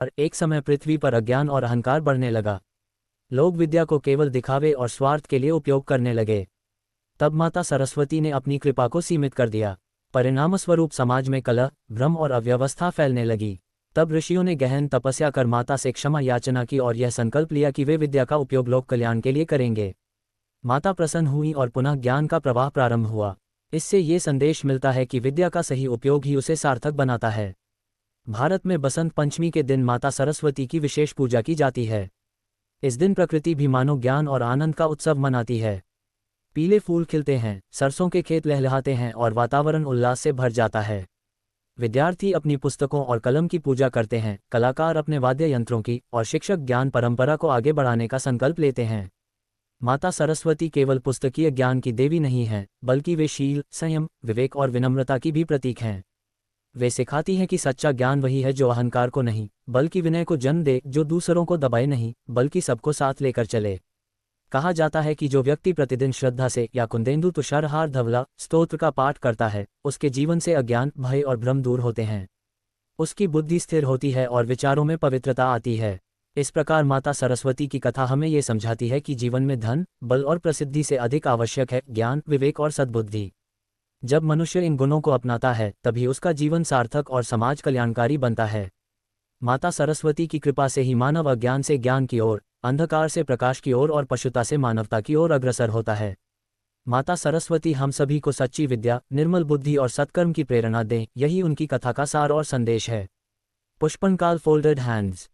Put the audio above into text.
और एक समय पृथ्वी पर अज्ञान और अहंकार बढ़ने लगा। लोग विद्या को केवल दिखावे और स्वार्थ के लिए उपयोग करने लगे। तब माता सरस्वती ने अपनी कृपा को सीमित कर दिया। परिणामस्वरूप समाज में कलह, भ्रम और अव्यवस्था फैलने लगी। तब ऋषियों ने गहन तपस्या कर माता से क्षमा याचना की और यह संकल्प लिया कि वे विद्या का उपयोग लोक कल्याण के लिए करेंगे। माता प्रसन्न हुई और पुनः ज्ञान का प्रवाह प्रारंभ हुआ। इससे ये संदेश मिलता है कि विद्या का सही उपयोग ही उसे सार्थक बनाता है। भारत में बसंत पंचमी के दिन माता सरस्वती की विशेष पूजा की जाती है। इस दिन प्रकृति भी मानो ज्ञान और आनंद का उत्सव मनाती है। पीले फूल खिलते हैं, सरसों के खेत लहलहाते हैं और वातावरण उल्लास से भर जाता है। विद्यार्थी अपनी पुस्तकों और कलम की पूजा करते हैं, कलाकार अपने वाद्य यंत्रों की और शिक्षक ज्ञान परंपरा को आगे बढ़ाने का संकल्प लेते हैं। माता सरस्वती केवल पुस्तकीय ज्ञान की देवी नहीं हैं, बल्कि वे शील, संयम, विवेक और विनम्रता की भी प्रतीक हैं। वे सिखाती हैं कि सच्चा ज्ञान वही है जो अहंकार को नहीं, बल्कि विनय को जन्म दे, जो दूसरों को दबाए नहीं, बल्कि सबको साथ लेकर चले। कहा जाता है कि जो व्यक्ति प्रतिदिन श्रद्धा से या कुंदेंदु तुषारहार धवला स्तोत्र का पाठ करता है, उसके जीवन से अज्ञान, भय और भ्रम दूर होते हैं। उसकी बुद्धि स्थिर होती है और विचारों में पवित्रता आती है। इस प्रकार माता सरस्वती की कथा हमें ये समझाती है कि जीवन में धन, बल और प्रसिद्धि से अधिक आवश्यक है ज्ञान, विवेक और सद्बुद्धि। जब मनुष्य इन गुणों को अपनाता है, तभी उसका जीवन सार्थक और समाज कल्याणकारी बनता है। माता सरस्वती की कृपा से ही मानव अज्ञान से ज्ञान की ओर, अंधकार से प्रकाश की ओर और पशुता से मानवता की ओर अग्रसर होता है। माता सरस्वती हम सभी को सच्ची विद्या, निर्मल बुद्धि और सत्कर्म की प्रेरणा दें, यही उनकी कथा का सार और संदेश है। पुष्पन काल फोल्डेड हैंड्स।